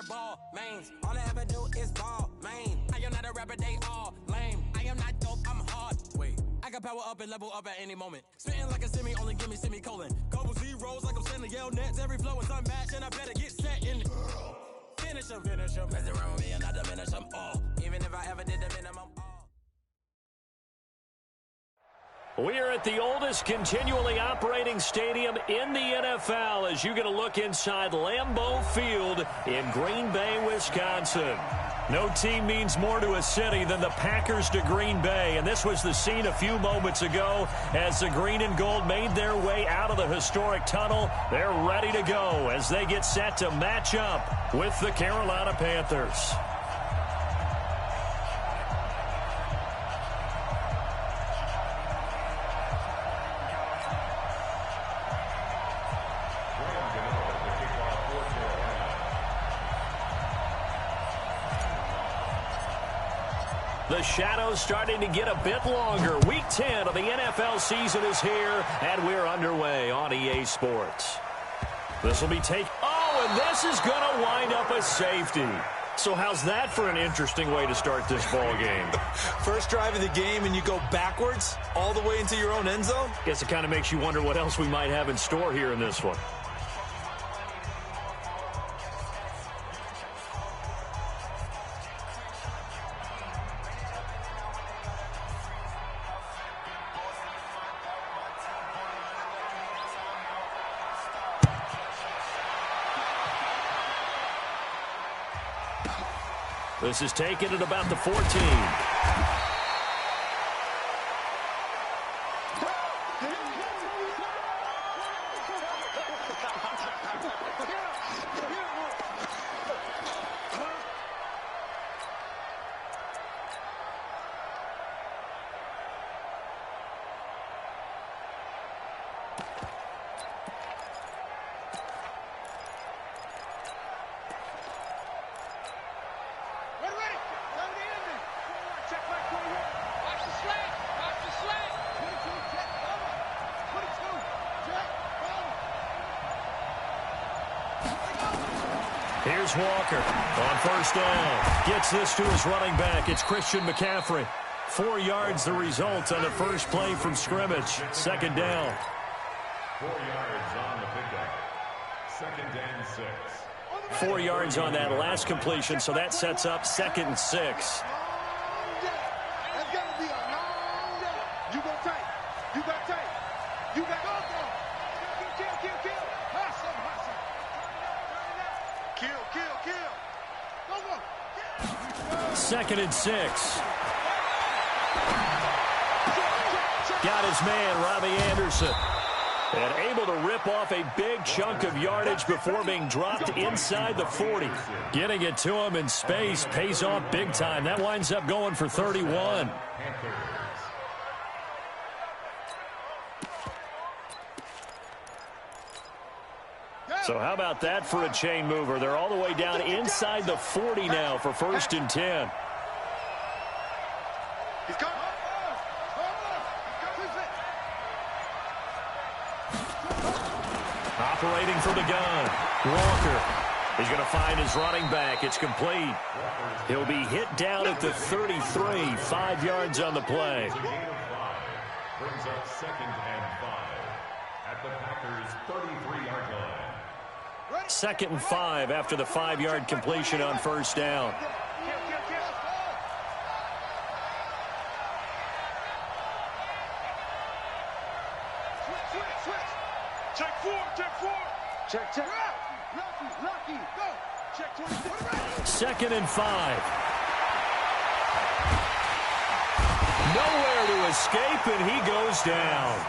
ball mains. All I ever do is ball main. I am not a rapper, they all lame. I am not dope, I'm hard. Wait, I can power up and level up at any moment. Spitting like a semi, only give me semicolon. Couple zeros like I'm sending yell nets. Every flow is unmatched and I better get set in. Finish them. Mess around with me and I diminish them all. Even if I ever did the minimum. We're at the oldest continually operating stadium in the NFL as you get a look inside Lambeau Field in Green Bay, Wisconsin. No team means more to a city than the Packers to Green Bay, and this was the scene a few moments ago as the green and gold made their way out of the historic tunnel. They're ready to go as they get set to match up with the Carolina Panthers. The shadow's starting to get a bit longer. Week 10 of the NFL season is here, and we're underway on EA Sports. This will be Oh, and this is going to wind up a safety. So how's that for an interesting way to start this ball game? First drive of the game, and you go backwards all the way into your own end zone? Guess it kind of makes you wonder what else we might have in store here in this one. This is taken at about the 14. Here's Walker on first down. Gets this to his running back. It's Christian McCaffrey. 4 yards the result on the first play from scrimmage. Second down. 4 yards on the pickup. Second and 6. 4 yards on that last completion, so that sets up 2nd and 6. Second and 6. Got his man, Robbie Anderson. And able to rip off a big chunk of yardage before being dropped inside the 40. Getting it to him in space pays off big time. That winds up going for 31. So how about that for a chain mover? They're all the way down inside the 40 now for 1st and 10. Operating from the gun, Walker. He's going to find his running back. It's complete. He'll be hit down at the 33, 5 yards on the play. Brings up 2nd and 5 at the Packers' 33-yard line. 2nd and 5 after the 5-yard completion on first down. Check. Lucky. Go. Check 26. 2nd and 5. Nowhere to escape, and he goes down.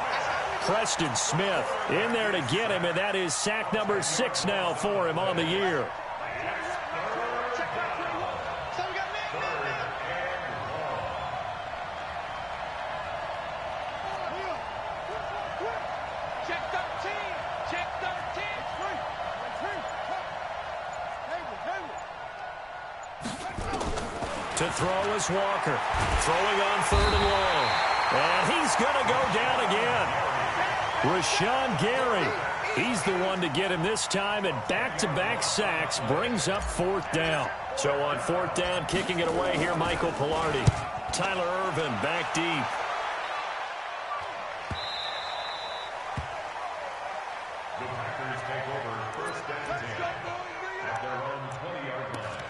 Preston Smith in there to get him, and that is sack number 6 now for him on the year. To throw is Walker. Throwing on 3rd and long. And he's going to go down again. Rashawn Gary He's the one to get him this time, and back-to-back sacks brings up 4th down. So on 4th down, kicking it away here, Michael Pilardi. Tyler Ervin back deep. The Packers take over 1st and 10 at their own 20-yard line.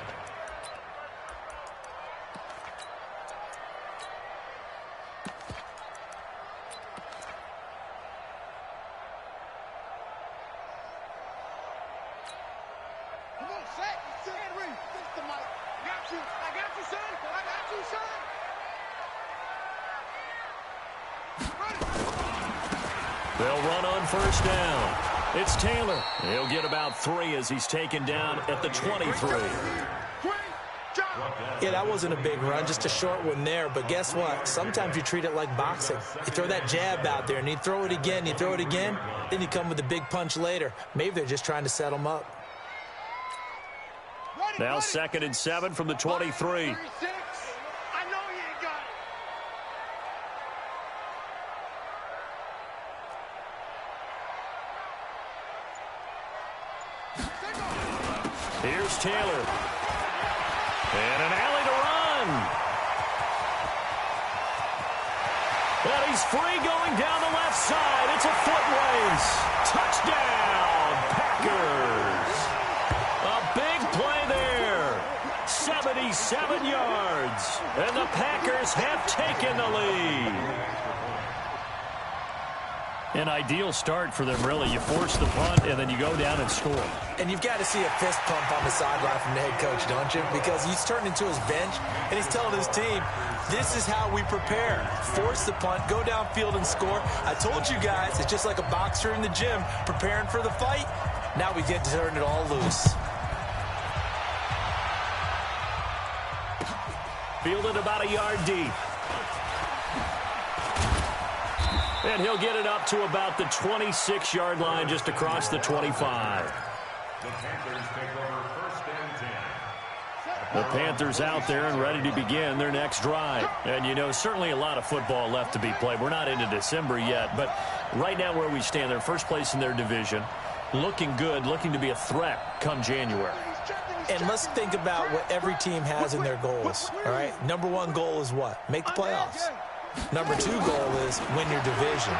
Come on, sack. Henry, fix the mic. Got you. I got you, son. I got you, son. They'll run on 1st down. It's Taylor. He'll get about 3 as he's taken down at the 23. Yeah, that wasn't a big run, just a short one there. But guess what? Sometimes you treat it like boxing. You throw that jab out there, and you throw it again, then you come with a big punch later. Maybe they're just trying to set him up. Now 2nd and 7 from the 23. I know you ain't got it. Here's Taylor. And an alley to run. And he's free going down the left side. It's a foot race. Touchdown, Packers. A big play there. 77 yards. And the Packers have taken the lead. An ideal start for them, really. You force the punt, and then you go down and score. And you've got to see a fist pump on the sideline from the head coach, don't you? Because he's turned into his bench, and he's telling his team, this is how we prepare. Force the punt, go downfield and score. I told you guys, it's just like a boxer in the gym preparing for the fight. Now we get to turn it all loose. Fielded about a yard deep. And he'll get it up to about the 26-yard line just across the 25. The Panthers take over 1st and 10. The Panthers out there and ready to begin their next drive. And, you know, certainly a lot of football left to be played. We're not into December yet, but right now where we stand, they're first place in their division, looking good, looking to be a threat come January. And let's think about what every team has in their goals, all right? Number 1 goal is what? Make the playoffs. Number 2 goal is win your division.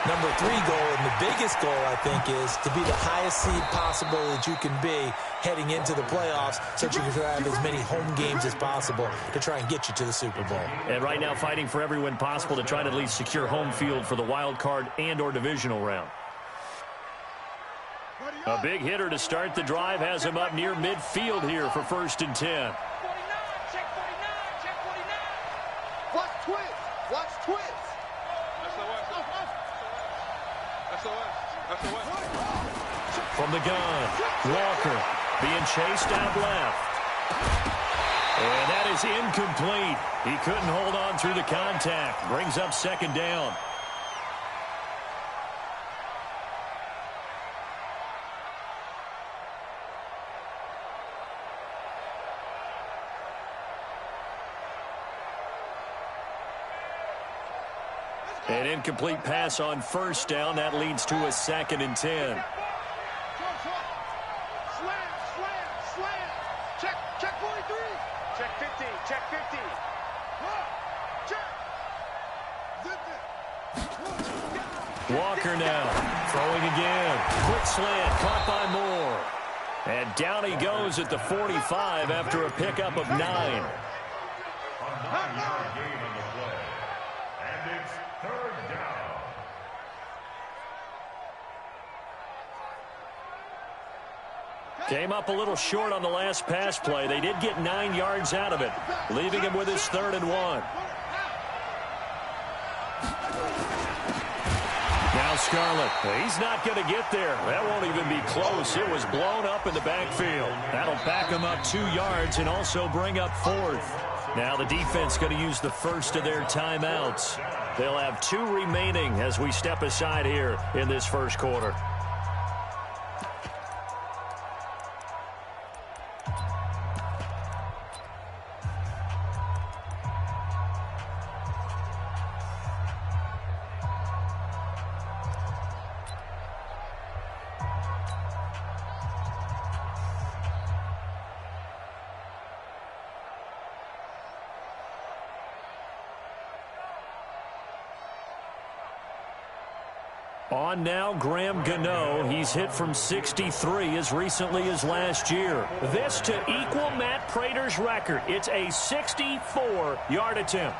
Number 3 goal, and the biggest goal, I think, is to be the highest seed possible that you can be heading into the playoffs so that you can have as many home games as possible to try and get you to the Super Bowl. And right now fighting for every win possible to try to at least secure home field for the wild card and or divisional round. A big hitter to start the drive has him up near midfield here for 1st and 10. Watch twist. Watch twist. From the gun, Walker being chased out left. And that is incomplete. He couldn't hold on through the contact. Brings up 2nd down. An incomplete pass on 1st down. That leads to a 2nd and 10. Check 43. Check 50. Check 50. Walker now throwing again. Quick slant caught by Moore. And down he goes at the 45 after a pickup of 9. A 9-yard gain on the play. And it's 3rd down. Came up a little short on the last pass play. They did get 9 yards out of it, leaving him with his 3rd and 1. Now Scarlett, he's not going to get there. That won't even be close. It was blown up in the backfield. That'll back him up 2 yards and also bring up 4th. Now the defense going to use the first of their timeouts. They'll have 2 remaining as we step aside here in this first quarter. On now, Graham Gano. He's hit from 63 as recently as last year. This to equal Matt Prater's record. It's a 64-yard attempt.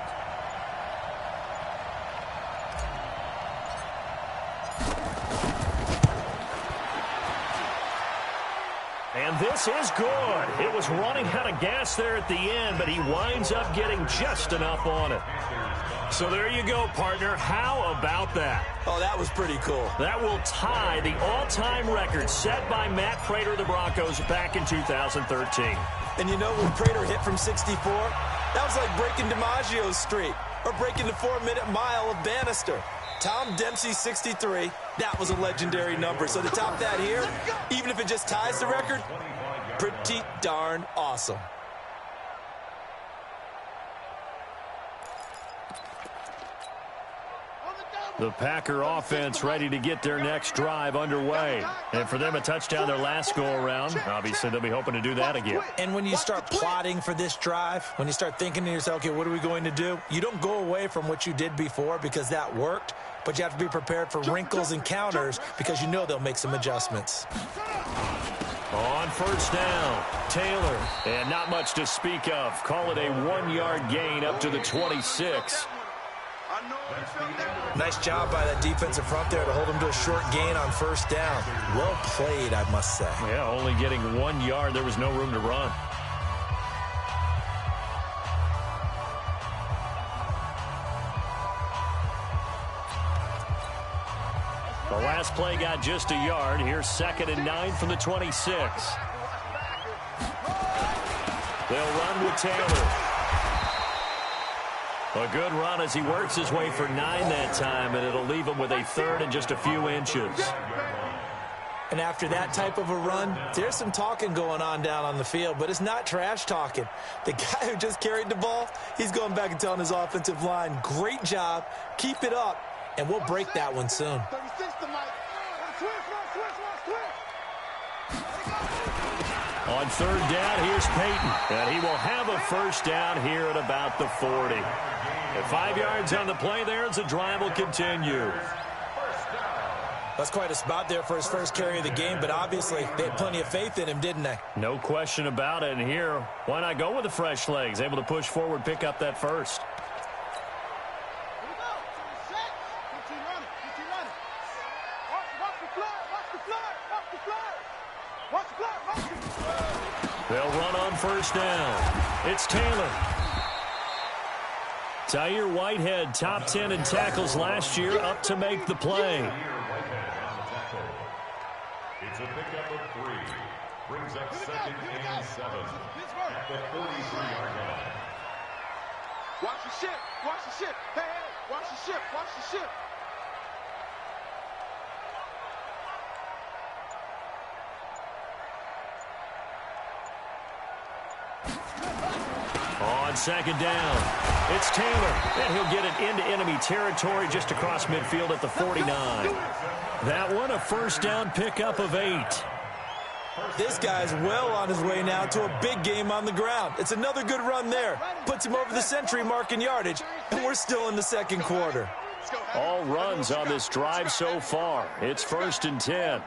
And this is good. It was running out of gas there at the end, but he winds up getting just enough on it. So there you go, partner. How about that? Oh, that was pretty cool. That will tie the all-time record set by Matt Prater of the Broncos back in 2013. And you know, when Prater hit from 64, that was like breaking DiMaggio's streak or breaking the 4-minute mile of Bannister. Tom Dempsey, 63. That was a legendary number. So to top that here, even if it just ties the record, pretty darn awesome. The Packer offense ready to get their next drive underway. And for them, a touchdown their last go-around. Obviously, they'll be hoping to do that again. And when you start plotting for this drive, when you start thinking to yourself, okay, what are we going to do? You don't go away from what you did before because that worked, but you have to be prepared for wrinkles and counters because you know they'll make some adjustments. On first down, Taylor. And not much to speak of. Call it a 1-yard gain up to the 26. Nice job by that defensive front there to hold him to a short gain on first down. Well played, I must say. Yeah, only getting 1 yard. There was no room to run. The last play got just a yard. Here's 2nd and 9 from the 26. They'll run with Taylor. A good run as he works his way for 9 that time, and it'll leave him with a 3rd and just a few inches. And after that type of a run, there's some talking going on down on the field, but it's not trash talking. The guy who just carried the ball, he's going back and telling his offensive line, great job, keep it up, and we'll break that one soon. On 3rd down, here's Peyton, and he will have a first down here at about the 40. At 5 yards on the play there as the drive will continue. That's quite a spot there for his first carry of the game, but obviously they had plenty of faith in him, didn't they? No question about it. And here, why not go with the fresh legs? Able to push forward, pick up that first. They'll run on first down. It's Taylor. Tyre Whitehead, top 10 in tackles last year, up to make the play. It's a pickup of 3. Brings up 2nd and 7 at the 43-yard line. Watch the ship. Watch the ship. Hey, hey, watch the ship. Watch the ship. On 2nd down, it's Taylor, and he'll get it into enemy territory just across midfield at the 49. That one, a first down pickup of 8. This guy's well on his way now to a big game on the ground. It's another good run there. Puts him over the century mark in yardage, and we're still in the 2nd quarter. All runs on this drive so far. It's 1st and 10.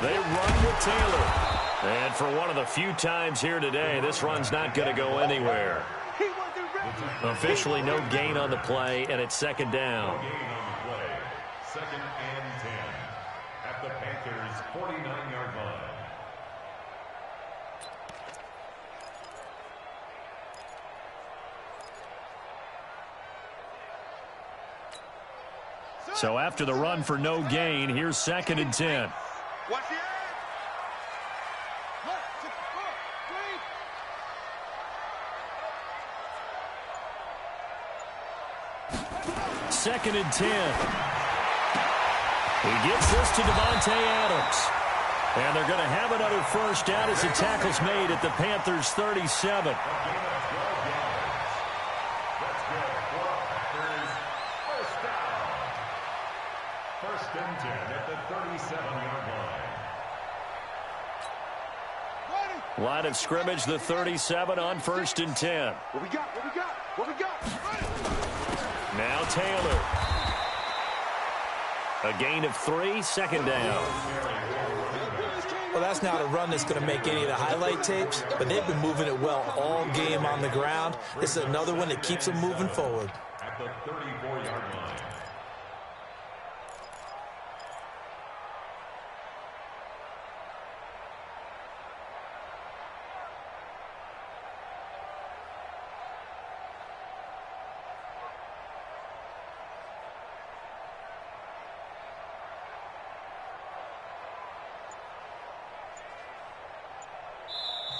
They run with Taylor. And for one of the few times here today, this run's not going to go anywhere. Officially no gain on the play, and it's 2nd down. Gain on the play. 2nd and 10 at the Panthers' 49-yard line. So after the run for no gain, here's 2nd and 10. Watch the 2nd and 10. He gets this to Devontae Adams. And they're going to have another first down as the tackle's made at the Panthers' 37. First and 10 at the 37-yard line. Line of scrimmage, the 37 on 1st and 10. What we got? What we got? What we got? Now Taylor. A gain of 3, 2nd down. Well, that's not a run that's going to make any of the highlight tapes, but they've been moving it well all game on the ground. This is another one that keeps them moving forward. At the 34-yard line.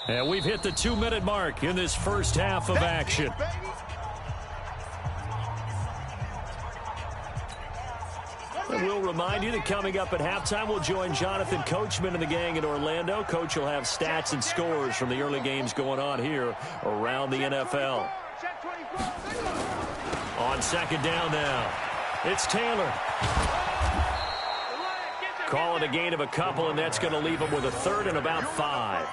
And we've hit the 2-minute mark in this first half of action. And we'll remind you that coming up at halftime, we'll join Jonathan Coachman and the gang in Orlando. Coach will have stats and scores from the early games going on here around the NFL. On 2nd down now, it's Taylor. Call it a gain of a couple, and that's going to leave him with a 3rd and about 5.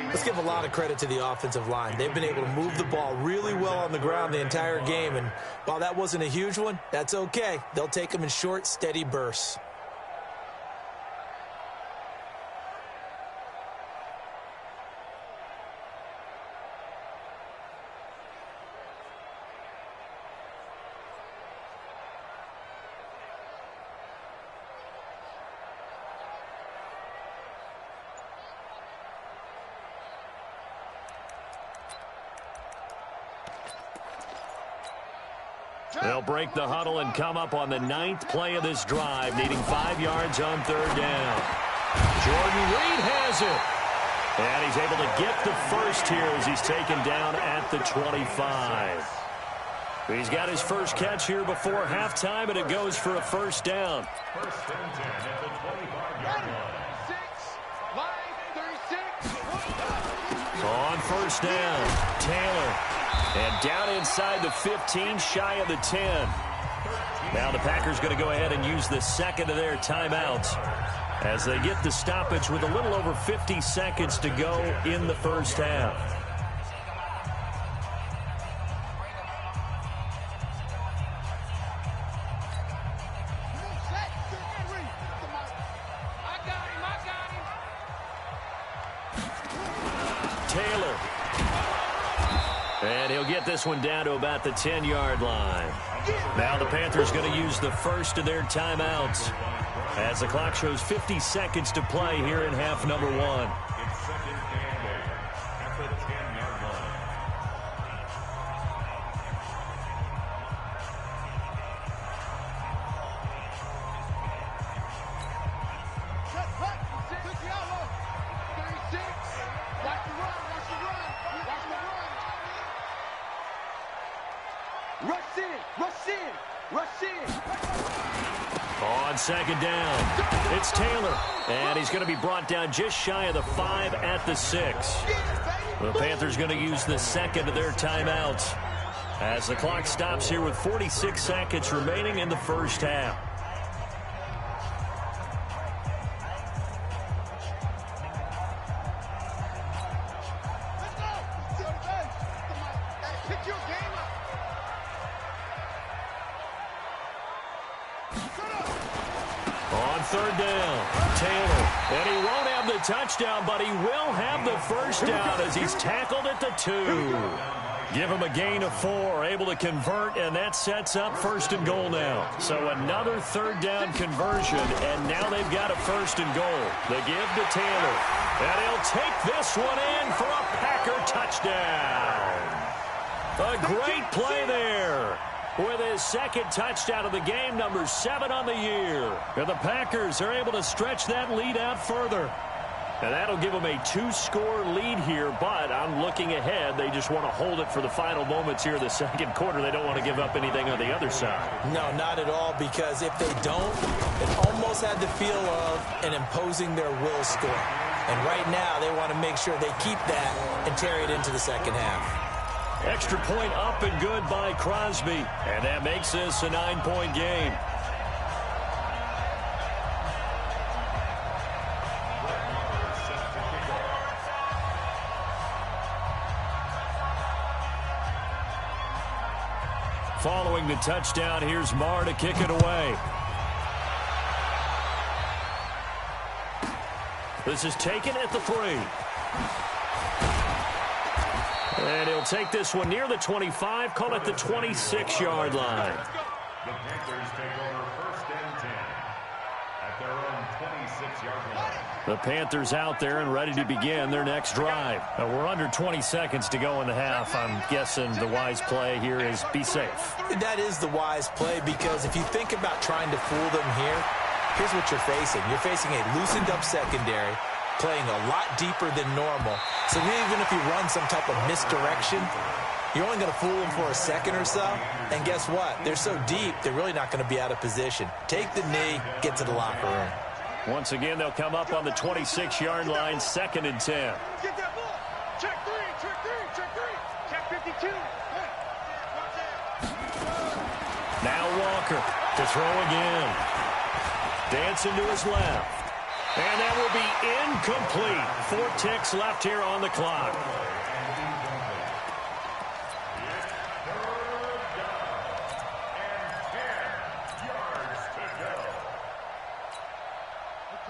Let's give a lot of credit to the offensive line. They've been able to move the ball really well on the ground the entire game, and while that wasn't a huge one, that's okay. They'll take them in short, steady bursts. They'll break the huddle and come up on the 9th play of this drive, needing 5 yards on 3rd down. Jordan Reed has it. And he's able to get the first here as he's taken down at the 25. He's got his first catch here before halftime, and it goes for a 1st down. 1st and 10 at the 25-yard line. On 1st down, Taylor. And down inside the 15, shy of the 10. Now the Packers going to go ahead and use the 2nd of their timeouts as they get the stoppage with a little over 50 seconds to go in the first half. Taylor. And he'll get this one down to about the 10-yard line. Now the Panthers going to use the 1st of their timeouts as the clock shows 50 seconds to play here in half number 1. It's 2nd and 8 at the 10-yard line. On 2nd down, it's Taylor. And he's going to be brought down just shy of the 5 at the 6. The Panthers going to use the 2nd of their timeouts as the clock stops here with 46 seconds remaining in the first half. On 3rd down, Taylor. And he won't have the touchdown, but he will have the first down as he's tackled at the 2. Give him a gain of 4, able to convert, and that sets up 1st and goal now. So another 3rd down conversion, and now they've got a 1st and goal. The give to Taylor. And he'll take this one in for a Packer touchdown. A great play there. With his 2nd touchdown of the game, number 7 on the year. And the Packers are able to stretch that lead out further. And that'll give them a 2-score lead here, but I'm looking ahead. They just want to hold it for the final moments here in the 2nd quarter. They don't want to give up anything on the other side. No, not at all, because if they don't, it almost had the feel of an imposing their will score. And right now, they want to make sure they keep that and carry it into the 2nd half. Extra point up and good by Crosby. And that makes this a 9-point game. Following the touchdown, here's Marr to kick it away. This is taken at the 3. And he'll take this one near the 25, call it the 26-yard line. The Panthers take over 1st and 10 at their own 26-yard line. The Panthers out there and ready to begin their next drive. We're under 20 seconds to go in the half. I'm guessing the wise play here is be safe. That is the wise play, because if you think about trying to fool them here, here's what you're facing. You're facing a loosened-up secondary, playing a lot deeper than normal. So even if you run some type of misdirection, you're only going to fool them for a second or so. And guess what? They're so deep, they're really not going to be out of position. Take the knee, get to the locker room. Once again, they'll come up on the 26-yard line, 2nd and 10. Get that ball. Check 3, check 3, check 3. Check 52. Now Walker to throw again. Dancing to his left. And that will be incomplete. 4 ticks left here on the clock.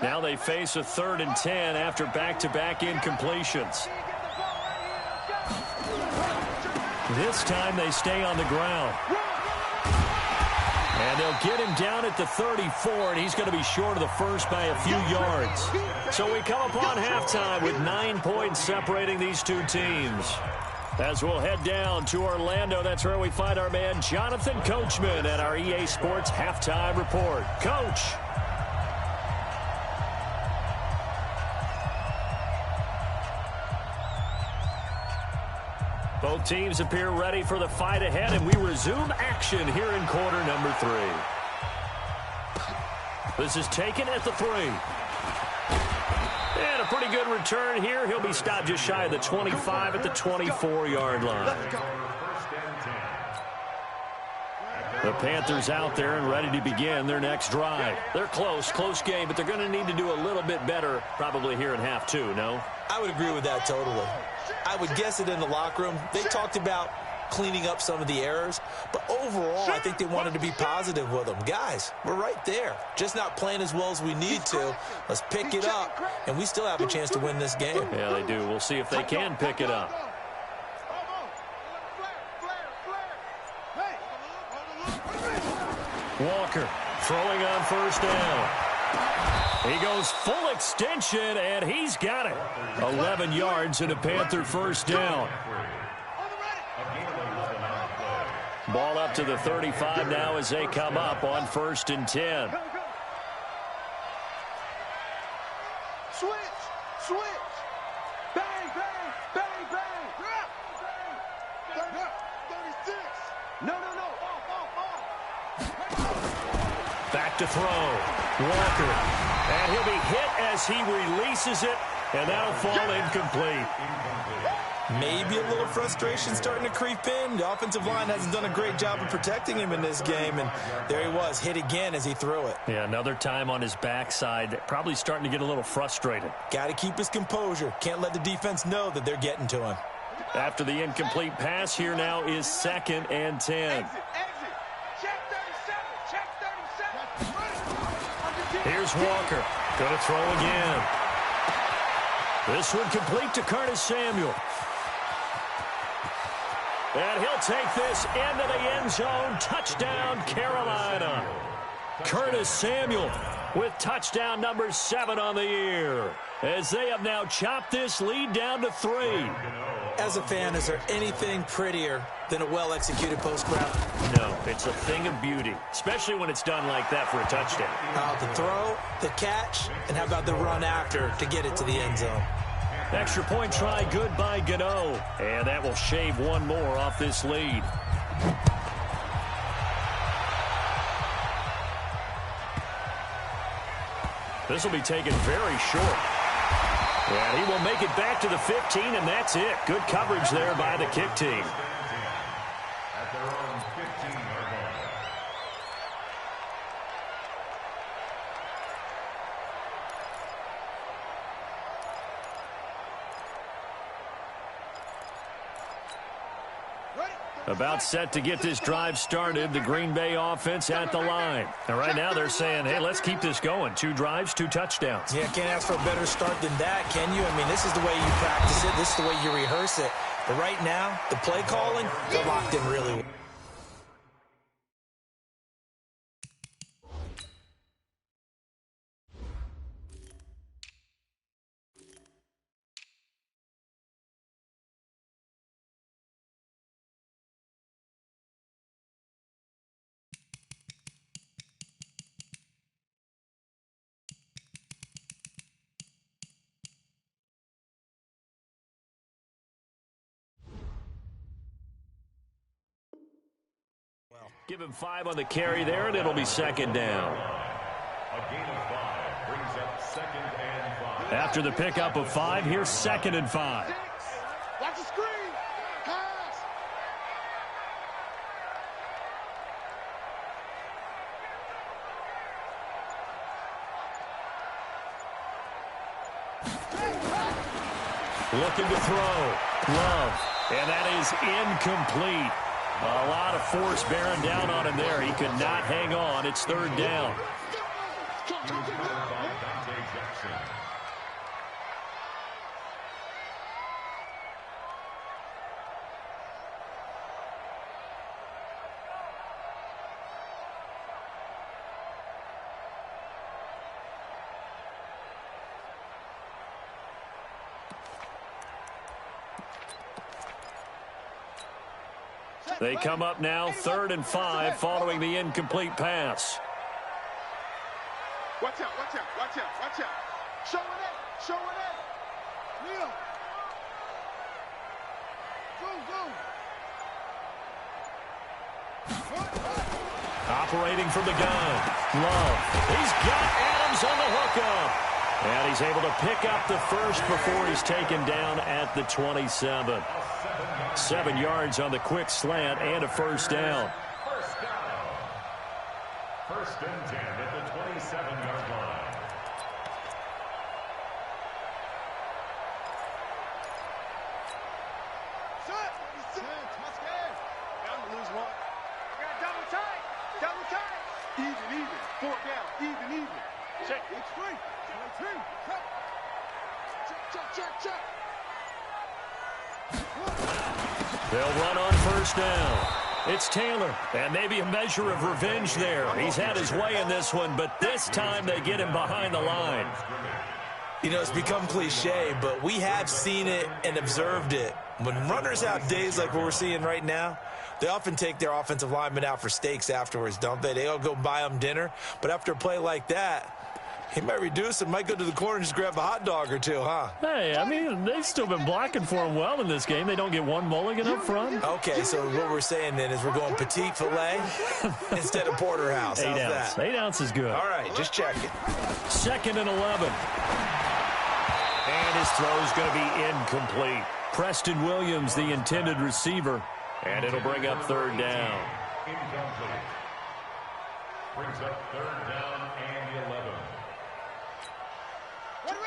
Now they face a 3rd and 10 after back-to-back incompletions. This time they stay on the ground. And they'll get him down at the 34, and he's going to be short of the first by a few yards. So we come upon halftime with 9 points separating these two teams. As we'll head down to Orlando, that's where we find our man Jonathan Coachman at our EA Sports Halftime Report. Coach. Both teams appear ready for the fight ahead, and we resume action here in quarter number 3. This is taken at the 3. And a pretty good return here. He'll be stopped just shy of the 25 at the 24-yard line. The Panthers out there and ready to begin their next drive. They're close game, but they're going to need to do a little bit better probably here in half 2, no? I would agree with that totally. I would guess it in the locker room. They talked about cleaning up some of the errors, but overall, I think they wanted to be positive with them. Guys, we're right there. Just not playing as well as we need to. Let's pick it up, and we still have a chance to win this game. Yeah, they do. We'll see if they can pick it up. Walker throwing on 1st down. He goes full extension, and he's got it. 11 yards and a Panther 1st down. Ball up to the 35 now as they come up on 1st and 10. Switch. Bang, bang, bang, bang. 36. No. Back to throw. Walker. And he'll be hit as he releases it, and that'll fall incomplete. Maybe a little frustration starting to creep in. The offensive line hasn't done a great job of protecting him in this game, and there he was, hit again as he threw it. Yeah, another time on his backside, probably starting to get a little frustrated. Got to keep his composure. Can't let the defense know that they're getting to him. After the incomplete pass, here now is 2nd and 10. Here's Walker. Going to throw again. This one complete to Curtis Samuel. And he'll take this into the end zone. Touchdown, Carolina. Curtis Samuel with touchdown number 7 on the year, as they have now chopped this lead down to 3. As a fan, is there anything prettier than a well-executed post route? No, it's a thing of beauty, especially when it's done like that for a touchdown. The throw, the catch, and how about the run after to get it to the end zone? Extra point try, good by Gano. And that will shave one more off this lead. This will be taken very short. And he will make it back to the 15, and that's it. Good coverage there by the kick team. At their own 15-yard line. About set to get this drive started, the Green Bay offense at the line. And right now they're saying, hey, let's keep this going. 2 drives, 2 touchdowns. Yeah, can't ask for a better start than that, can you? I mean, this is the way you practice it. This is the way you rehearse it. But right now, the play calling, they're locked in really well. Give him 5 on the carry there, and it'll be second down. A gain of 5 brings up second and 5. After the pickup of 5, here's second and 5. Watch the screen. Pass. Looking to throw. Love. And that is incomplete. A lot of force bearing down on him there. He could not hang on. It's third down. They come up now, 3rd and 5, following the incomplete pass. Watch out, watch out, watch out, watch out. Show it in, Neil. Go. Operating from the gun. Love. He's got Adams on the hookup. And he's able to pick up the first before he's taken down at the 27. 7 yards on the quick slant and a first down. First and 10 at the 27-yard line. Set. Bound to lose one. Got double tight. Even. 4 down. Even. Check. It's free. 22. Check. They'll run on first down. It's Taylor, and maybe a measure of revenge there. He's had his way in this one, but this time they get him behind the line. You know, it's become cliche, but we have seen it and observed it. When runners have days like what we're seeing right now, they often take their offensive linemen out for steaks afterwards, don't they? They all go buy them dinner. But after a play like that, he might reduce and might go to the corner and just grab a hot dog or two, huh? Hey, I mean, they've still been blocking for him well in this game. They don't get one mulligan up front. Okay, so what we're saying then is we're going petite filet instead of porterhouse. 8 How's ounce. that? 8 ounce is good. All right, just checking. 2nd and 11. And his throw's going to be incomplete. Preston Williams, the intended receiver. And it'll bring up third down. Incomplete. Brings up third down and 11.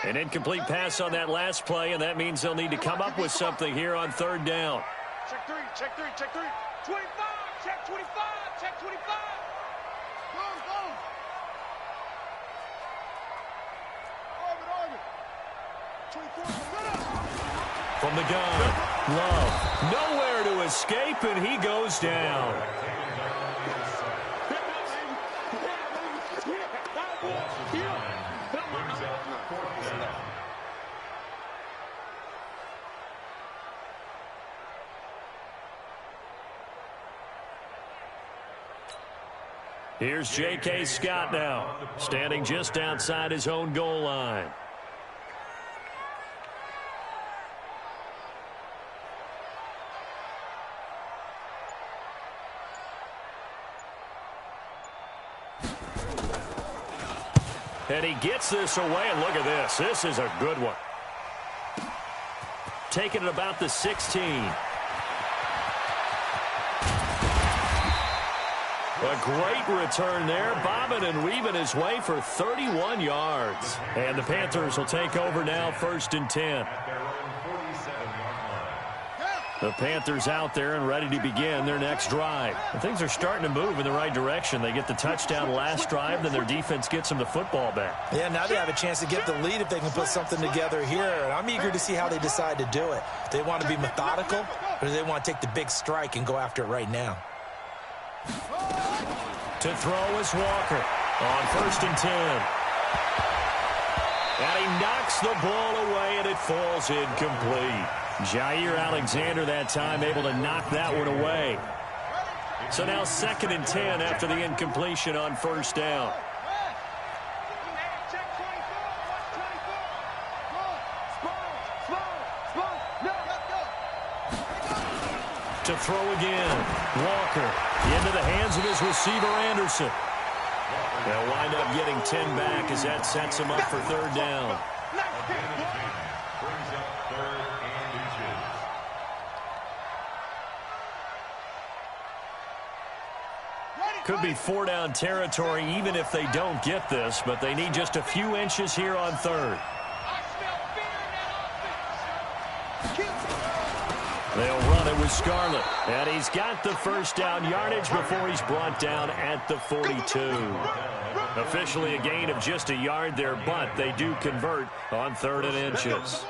An incomplete pass on that last play, and that means they'll need to come up with something here on third down. Check three. 25. Check 25. Go. Orbit. 24. From the gun, Love. Nowhere to escape, and he goes down. Here's J.K. Scott now, standing just outside his own goal line. And he gets this away, and look at this. This is a good one. Taking it about the 16. A great return there, bobbing and weaving his way for 31 yards. And the Panthers will take over now, 1st and 10. The Panthers out there and ready to begin their next drive. And things are starting to move in the right direction. They get the touchdown last drive, then their defense gets them the football back. Yeah, now they have a chance to get the lead if they can put something together here. And I'm eager to see how they decide to do it. Do they want to be methodical, or do they want to take the big strike and go after it right now? To throw is Walker on 1st and 10. And he knocks the ball away, and it falls incomplete. Jair Alexander that time able to knock that one away. So now 2nd and 10 after the incompletion on 1st down. To throw again. Walker into the hands of his receiver, Anderson. They'll wind up getting 10 back as that sets him up for 3rd down. Brings up 3rd and inches. Could be 4-down territory even if they don't get this, but they need just a few inches here on 3rd. They'll run it with Scarlett, and he's got the 1st down yardage before he's brought down at the 42. Officially a gain of just a yard there, but they do convert on 3rd and inches.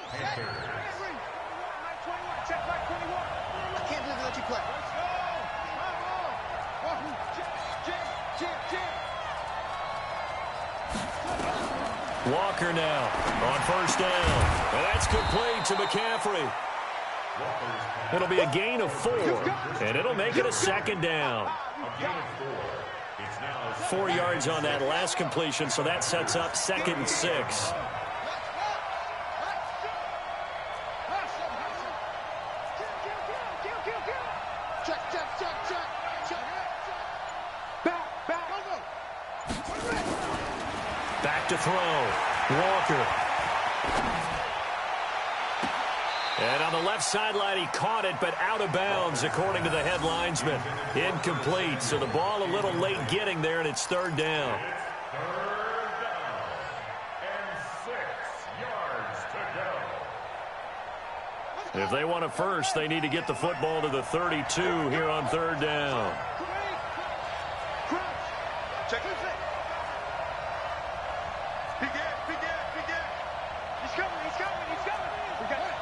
Walker now on 1st down, and that's complete to McCaffrey. It'll be a gain of 4, and it'll make it a 2nd down. 4 yards on that last completion, so that sets up 2nd and 6. Back to throw. Walker. And on the left sideline, he caught it, but out of bounds, according to the head linesman. Incomplete, so the ball a little late getting there, and it's 3rd down. It's 3rd down and 6 yards to go. If they want a first, they need to get the football to the 32 here on 3rd down. Check it. He's coming. We got it.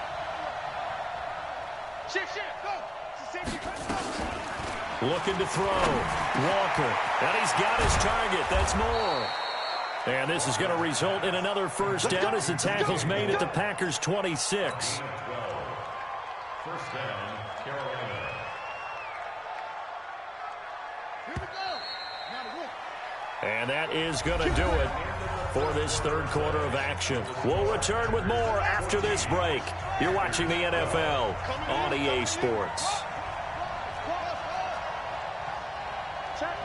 Shift, go. Looking to throw. Walker. And he's got his target. That's more. And this is going to result in another 1st down as the tackle's made at the Packers' 26. 1st down, Carolina. Here we go. And that is going to do it for this 3rd quarter of action. We'll return with more after this break. You're watching the NFL on EA Sports. Check.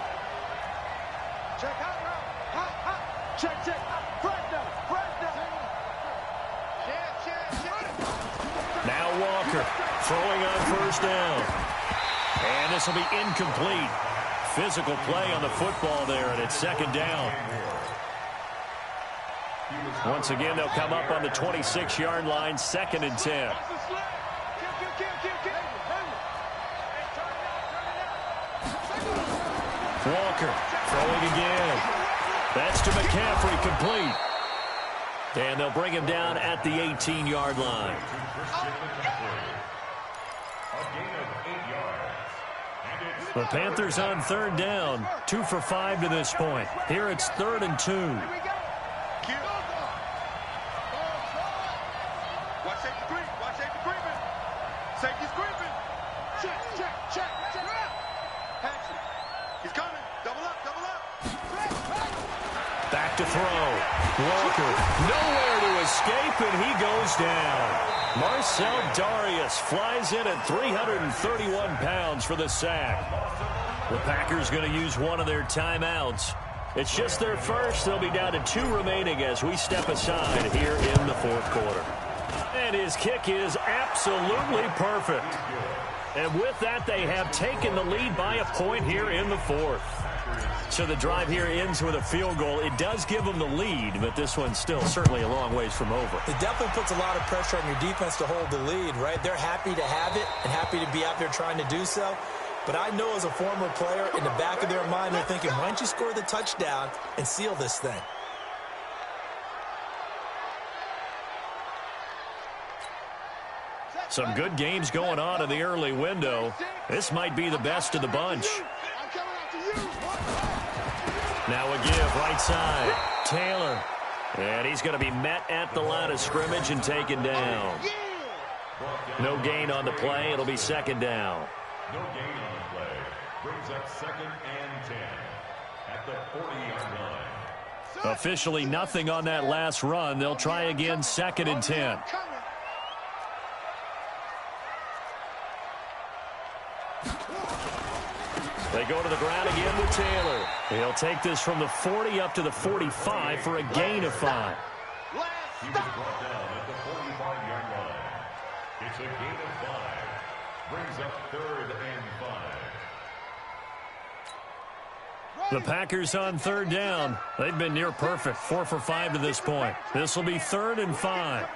Now Walker throwing on 1st down. And this will be incomplete. Physical play on the football there, and it's 2nd down. Once again, they'll come up on the 26-yard line, 2nd and 10. Walker throwing again. That's to McCaffrey, complete. And they'll bring him down at the 18-yard line. The Panthers on 3rd down, 2 for 5 to this point. Here it's 3rd and 2. Watch safety creeping. Safety's creeping. Check. Action. He's coming. Double up. Back to throw. Walker nowhere to escape, and he goes down. Marcel Darius flies in at 331 pounds for the sack. The Packers going to use one of their timeouts. It's just their first. They'll be down to 2 remaining as we step aside here in the 4th quarter. And his kick is absolutely perfect. And with that, they have taken the lead by a point here in the 4th. So the drive here ends with a field goal. It does give them the lead, but this one's still certainly a long ways from over. It definitely puts a lot of pressure on your defense to hold the lead, right? They're happy to have it and happy to be out there trying to do so. But I know as a former player, in the back of their mind, they're thinking, why don't you score the touchdown and seal this thing? Some good games going on in the early window. This might be the best of the bunch. Now a give right side. Taylor. And he's going to be met at the line of scrimmage and taken down. No gain on the play. It'll be second down. No gain on the play. Brings up 2nd and 10 at the 40-yard line. Officially nothing on that last run. They'll try again 2nd and 10. They go to the ground again with Taylor. He'll take this from the 40 up to the 45 for a gain of 5. He was brought down at the 45-yard line. It's a gain of 5. Brings up 3rd and 5. The Packers on 3rd down. They've been near perfect, 4 for 5 to this point. This will be 3rd and 5.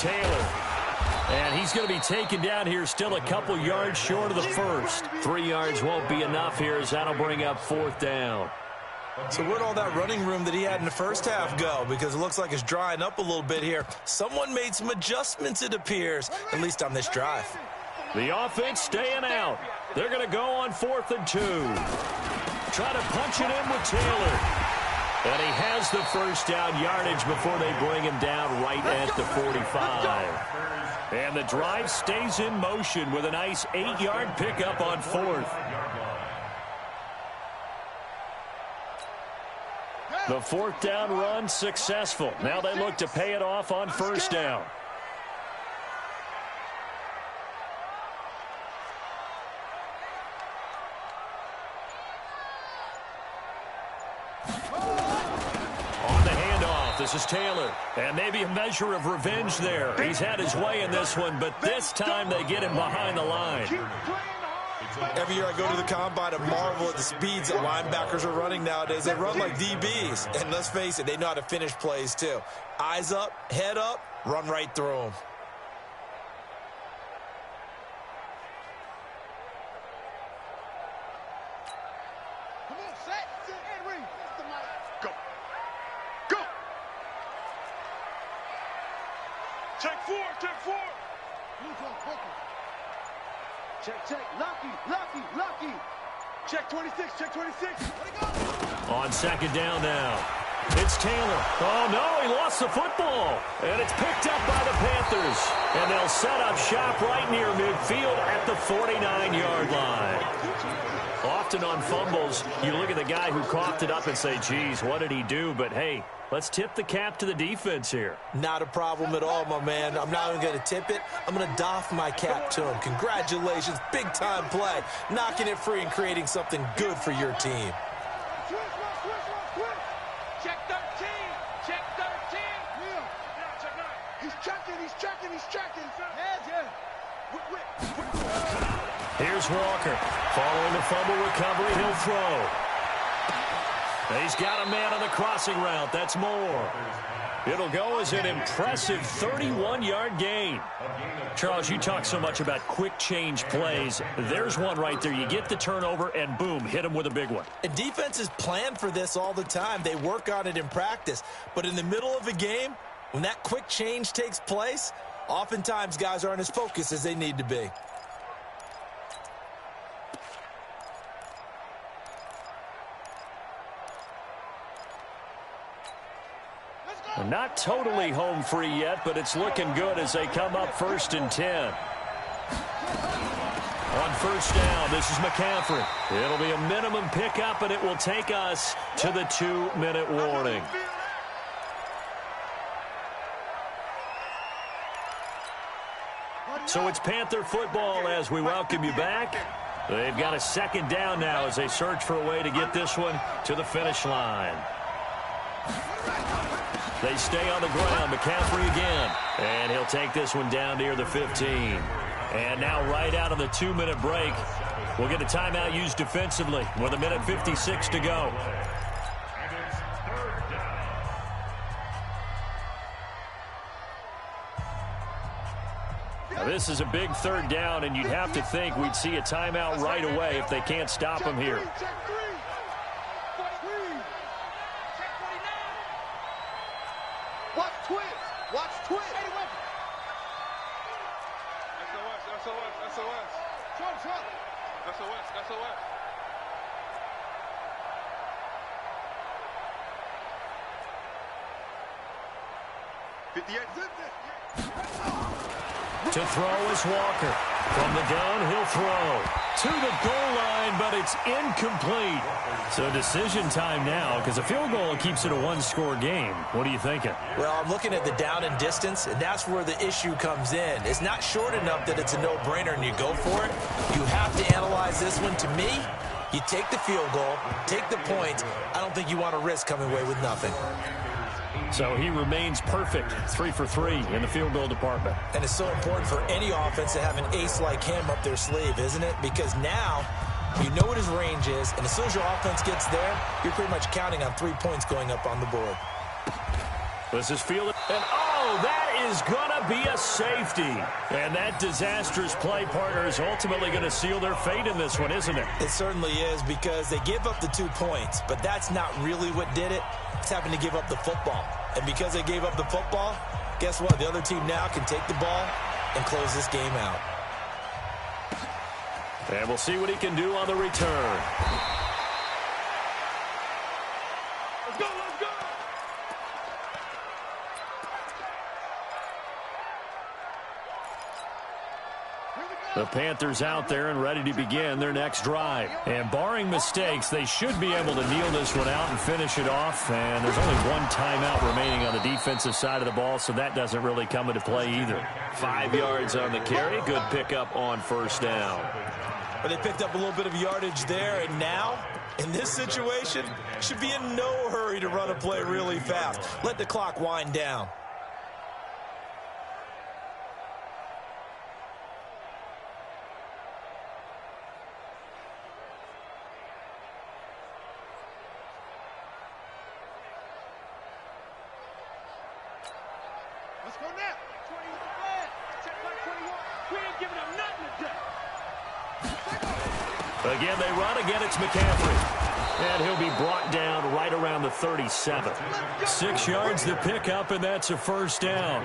Taylor. And he's going to be taken down here, still a couple yards short of the first. 3 yards won't be enough here, as that'll bring up 4th down. So where'd all that running room that he had in the first half go? Because it looks like it's drying up a little bit here. Someone made some adjustments, it appears, at least on this drive. The offense staying out. They're going to go on 4th and 2. Try to punch it in with Taylor. And he has the first down yardage before they bring him down right at the 45. And the drive stays in motion with a nice 8-yard pickup on 4th. The 4th down run successful. Now they look to pay it off on 1st down. This is Taylor, and maybe a measure of revenge there. He's had his way in this one, but this time they get him behind the line. Every year I go to the combine and marvel at the speeds that linebackers are running nowadays. They run like DBs, and let's face it, they know how to finish plays too. Eyes up, head up, run right through them. Check 4, check 4. Check, lucky. Check 26, check 26. On 2nd down now. It's Taylor. Oh, no, he lost the football. And it's picked up by the Panthers. And they'll set up shop right near midfield at the 49-yard line. Often on fumbles, you look at the guy who coughed it up and say, geez, what did he do? But, hey, let's tip the cap to the defense here. Not a problem at all, my man. I'm not even going to tip it. I'm going to doff my cap to him. Congratulations. Big-time play. Knocking it free and creating something good for your team. Check 13. Check 13. He's checking. Here's Walker. Following the fumble recovery, he'll throw. He's got a man on the crossing route. That's Moore. It'll go as an impressive 31-yard gain. Charles, you talk so much about quick change plays. There's one right there. You get the turnover, and boom, hit him with a big one. And defenses plan for this all the time. They work on it in practice. But in the middle of a game, when that quick change takes place, oftentimes guys aren't as focused as they need to be. Not totally home free yet, but it's looking good as they come up 1st and 10. On 1st down, this is McCaffrey. It'll be a minimum pickup, and it will take us to the 2-minute warning. So it's Panther football as we welcome you back. They've got a 2nd down now as they search for a way to get this one to the finish line. They stay on the ground. McCaffrey again. And he'll take this one down near the 15. And now right out of the 2-minute break, we'll get a timeout used defensively with 1:56 to go. And it's third down. Now, this is a big third down, and you'd have to think we'd see a timeout right away if they can't stop him here. Watch twist. Watch twist. SOS. Trump. SOS. 58. To throw is Walker. From the gun, he'll throw. To the goal line, but it's incomplete. So decision time now, because a field goal keeps it a one-score game. What are you thinking? Well, I'm looking at the down and distance, and that's where the issue comes in. It's not short enough that it's a no-brainer and you go for it. You have to analyze this one. To me, you take the field goal, take the points. I don't think you want to risk coming away with nothing. So he remains perfect, 3 for 3 in the field goal department. And it's so important for any offense to have an ace like him up their sleeve, isn't it? Because now you know what his range is, and as soon as your offense gets there, you're pretty much counting on 3 points going up on the board. This is fielded, and oh, that is going to be a safety. And that disastrous play partner is ultimately going to seal their fate in this one, isn't it? It certainly is, because they give up the 2 points, but that's not really what did it. It's having to give up the football. And because they gave up the football, guess what? The other team now can take the ball and close this game out. And we'll see what he can do on the return. Let's go. The Panthers out there and ready to begin their next drive. And barring mistakes, they should be able to kneel this one out and finish it off. And there's only one timeout remaining on the defensive side of the ball, so that doesn't really come into play either. 5 yards on the carry. Good pickup on first down. But they picked up a little bit of yardage there, and now, in this situation, should be in no hurry to run a play really fast. Let the clock wind down. Let's go now. 21. Check back 21. We ain't giving up nothing today. Again, they run. Again, it's McCaffrey. And he'll be brought down right around the 37. 6 yards to pick up, and that's a first down.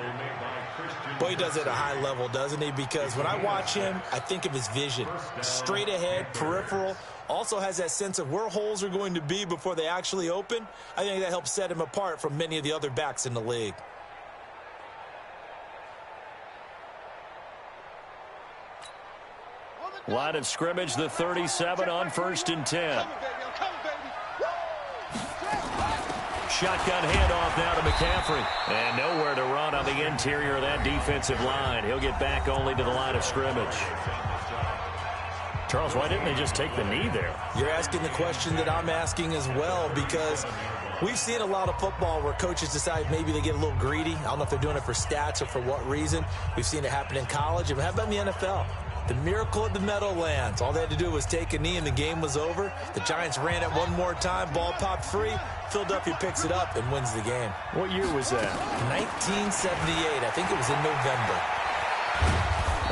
Boy, he does it at a high level, doesn't he? Because when I watch him, I think of his vision. Straight ahead, peripheral. Also has that sense of where holes are going to be before they actually open. I think that helps set him apart from many of the other backs in the league. Line of scrimmage, the 37 on 1st and 10. Shotgun handoff now to McCaffrey. And nowhere to run on the interior of that defensive line. He'll get back only to the line of scrimmage. Charles, why didn't they just take the knee there? You're asking the question that I'm asking as well, because we've seen a lot of football where coaches decide maybe they get a little greedy. I don't know if they're doing it for stats or for what reason. We've seen it happen in college. And how about in the NFL? The miracle of the Meadowlands. All they had to do was take a knee and the game was over. The Giants ran it one more time. Ball popped free. Philadelphia picks it up and wins the game. What year was that? 1978. I think it was in November.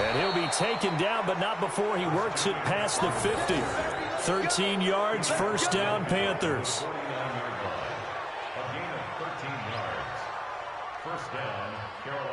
And he'll be taken down, but not before he works it past the 50. 13 yards, first down, Panthers. A gain of 13 yards. First down, Carolina.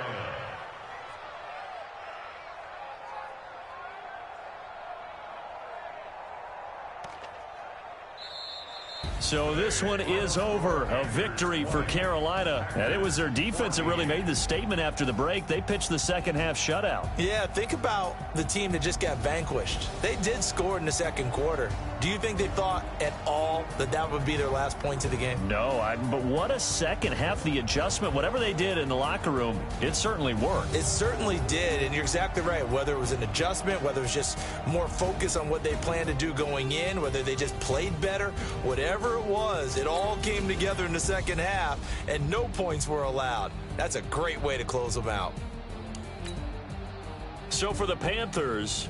So this one is over. A victory for Carolina. And it was their defense that really made the statement after the break. They pitched the second half shutout. Yeah, think about the team that just got vanquished. They did score in the second quarter. Do you think they thought at all that that would be their last points of the game? No, but what a second half. The adjustment, whatever they did in the locker room, it certainly worked. It certainly did, and you're exactly right. Whether it was an adjustment, whether it was just more focus on what they planned to do going in, whether they just played better, whatever it was, it all came together in the second half, and no points were allowed. That's a great way to close them out. So for the Panthers,